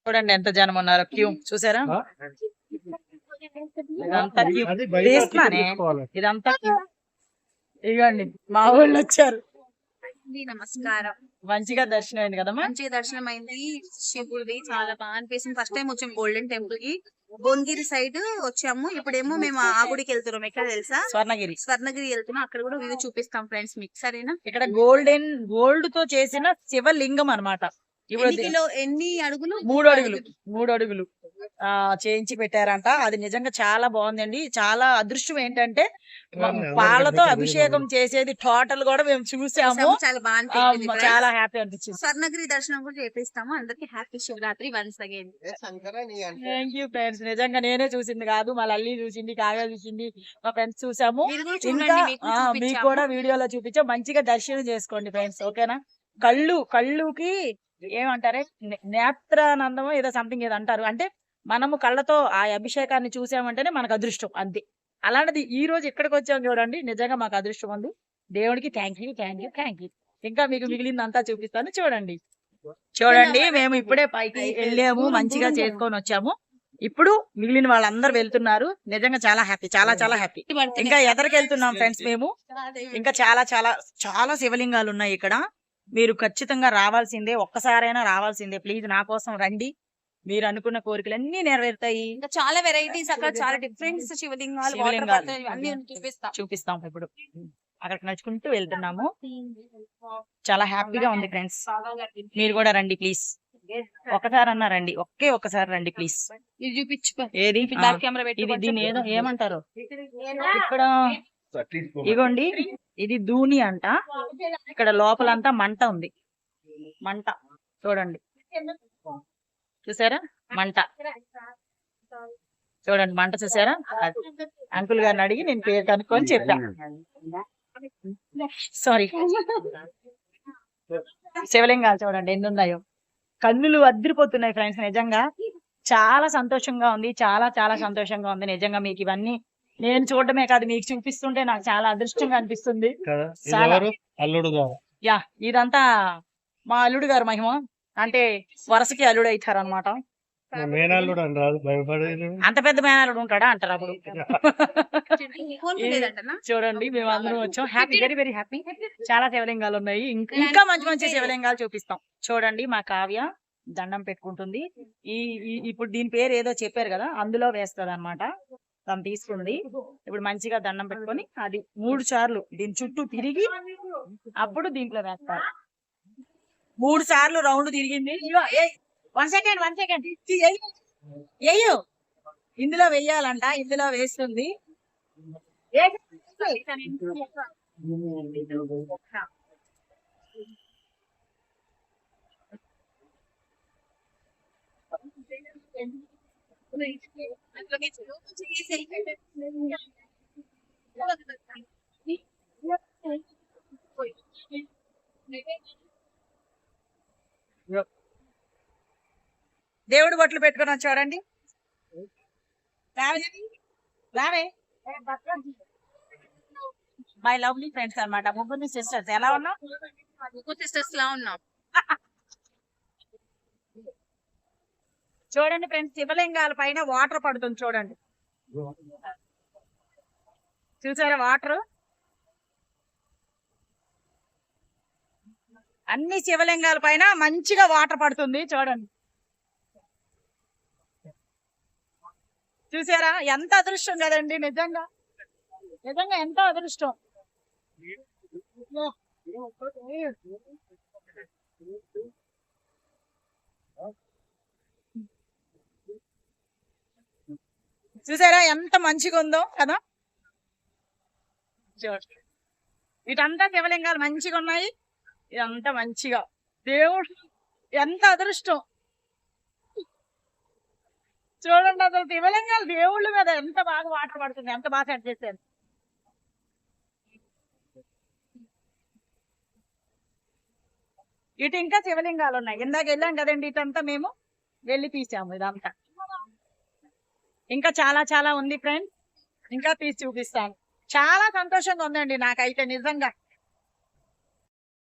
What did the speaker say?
చూడండి ఎంత జనం ఉన్నారు, క్యూ చూసారా? ఇదంతా ఇదంతా ఇవ్వండి, మా వాళ్ళు వచ్చారు. నమస్కారం. మంచిగా దర్శనం అయింది కదా? మంచిగా దర్శనం అయింది. శివుడిది చాలా బాగా అనిపిస్తుంది. ఫస్ట్ టైం వచ్చాము గోల్డెన్ టెంపుల్ కి, భువనగిరి సైడ్ వచ్చాము. ఇప్పుడేమో మేము ఆ గుడికి వెళ్తున్నాం. ఎక్కడ తెలుసా? స్వర్ణగిరి వెళ్తున్నాం. అక్కడ కూడా వ్యూ చూపిస్తాం ఫ్రెండ్స్ మీకు, సరేనా? ఇక్కడ గోల్డ్ తో చేసిన శివలింగం అన్నమాట. ఎన్ని అడుగులు? 3 అడుగులు. 3 అడుగులు చేయించి పెట్టారంట. అది నిజంగా చాలా బాగుందండి. చాలా అదృష్టం ఏంటంటే పాలతో అభిషేకం చేసేది టోటల్ కూడా మేము చూసాము. చాలా బాగా, చాలా హ్యాపీ అనిపించింది. స్వర్ణగిరి దర్శనం కూడా చేపిస్తాము. అందరికి happy Shivaratri once again. Thank you friends. నిజంగా నేనే చూసింది కాదు, మా లల్లి చూసింది, కావ్య చూసింది, మా ఫ్రెండ్స్ చూసాము. ఇంకా మీకు కూడా వీడియోలో చూపించాం. మంచిగా దర్శనం చేసుకోండి ఫ్రెండ్స్, ఓకేనా? కళ్ళుకి ఏమంటారే, నేత్రానందమో ఏదో సంథింగ్ ఏదో అంటారు. అంటే మనము కళ్ళతో ఆ అభిషేకాన్ని చూసామంటేనే మనకు అదృష్టం, అంతే. అలాంటిది ఈ రోజు ఇక్కడికి వచ్చాం చూడండి, నిజంగా మాకు అదృష్టం ఉంది. దేవుడికి థ్యాంక్ యూ. ఇంకా మీకు మిగిలిందంతా చూపిస్తాను, చూడండి. మేము ఇప్పుడే పైకి వెళ్ళాము, మంచిగా చేసుకొని వచ్చాము. ఇప్పుడు మిగిలిన వాళ్ళందరూ వెళ్తున్నారు. నిజంగా చాలా హ్యాపీ, చాలా హ్యాపీ. ఇంకా ఎదరికి వెళ్తున్నాం ఫ్రెండ్స్ మేము. ఇంకా చాలా శివలింగాలు ఉన్నాయి ఇక్కడ. మీరు ఖచ్చితంగా రావాల్సిందే, ఒక్కసారైనా రావాల్సిందే. ప్లీజ్ నా కోసం రండి, మీరు అనుకున్న కోరికలన్నీ నెరవేరుతాయి. చాలా వెరైటీస్ అక్కడ, చాలా డిఫరెంట్ శివలింగాలు చూపిస్తాం. ఇప్పుడు అక్కడికి నడుచుకుంటూ వెళ్తున్నాము. చాలా హ్యాపీగా ఉంది ఫ్రెండ్స్. మీరు కూడా రండి ప్లీజ్, ఒకసారన్నా రండి, ఒక్కసారి రండి ప్లీజ్. ఏది దీని ఏదో ఏమంటారు ఇక్కడ, ఇగోండి ఇది దూని అంట. ఇక్కడ లోపలంతా మంట ఉంది, మంట చూడండి, చూసారా? మంట చూడండి, మంట చూసారా? అంకుల్ గారిని అడిగి నేను పేరు కనుక్కొని చెప్పా. సారీ. శివలింగాలు చూడండి ఎన్ని ఉన్నాయో, కన్నులు అద్దరిపోతున్నాయి ఫ్రెండ్స్. నిజంగా చాలా సంతోషంగా ఉంది, చాలా సంతోషంగా ఉంది. నిజంగా మీకు ఇవన్నీ నేను చూడటమే కాదు, మీకు చూపిస్తుంటే నాకు చాలా అదృష్టంగా అనిపిస్తుంది. యా, ఇదంతా మా అల్లుడు గారు మహిమ. అంటే వరుసకి అల్లుడు అవుతారు అనమాట. అంత పెద్ద మేనల్లుడు ఉంటాడా అంటారు అప్పుడు. చూడండి మేము అందరం వచ్చాం, హ్యాపీ, వెరీ హ్యాపీ. చాలా శివలింగాలు ఉన్నాయి, ఇంకా మంచి శివలింగాలు చూపిస్తాం. చూడండి మా కావ్య దండం పెట్టుకుంటుంది. ఇప్పుడు దీని పేరు ఏదో చెప్పారు కదా, అందులో వేస్తుంది అనమాట. తను తీసుకుంది. ఇప్పుడు మంచిగా దండం పెట్టుకొని అది 3 సార్లు దీని చుట్టూ తిరిగి అప్పుడు దీంట్లో వేస్తారు. 3 సార్లు రౌండ్ తిరిగింది. 1 సెకండ్ ఏయో ఇందులో వెయ్యాలంట, ఇందులో వేస్తుంది. దేవుడు బట్టలు పెట్టుకున్నా చూడండి. మై లవ్లీ ఫ్రెండ్స్ అన్నమాట, ముగ్గురు సిస్టర్స్. ఎలా ఉన్నాం? ముగ్గురు సిస్టర్స్ లా ఉన్నాం. చూడండి ఫ్రెండ్స్, శివలింగాల పైన వాటర్ పడుతుంది చూడండి, చూసారా? వాటర్ అన్ని శివలింగాల పైన మంచిగా వాటర్ పడుతుంది చూడండి. చూసారా? ఎంత అదృష్టం కదండి, నిజంగా ఎంత అదృష్టం. చూసారా ఎంత మంచిగా ఉందో కదా? ఇటంతా శివలింగాలు మంచిగా ఉన్నాయి. ఇదంతా మంచిగా, దేవుడు ఎంత అదృష్టం చూడండి. అసలు శివలింగాలు దేవుళ్ళ మీద ఎంత బాగా వాటర్ పడుతుంది, ఎంత బాగా సెట్ చేశారు. ఇటు ఇంకా శివలింగాలు ఉన్నాయి. ఇందాక వెళ్ళాం కదండి, ఇటంతా మేము వెళ్ళి తీసాము. ఇదంతా ఇంకా చాలా ఉంది ఫ్రెండ్స్, ఇంకా తీసి చూపిస్తాను. చాలా సంతోషంగా ఉందండి నాకైతే నిజంగా.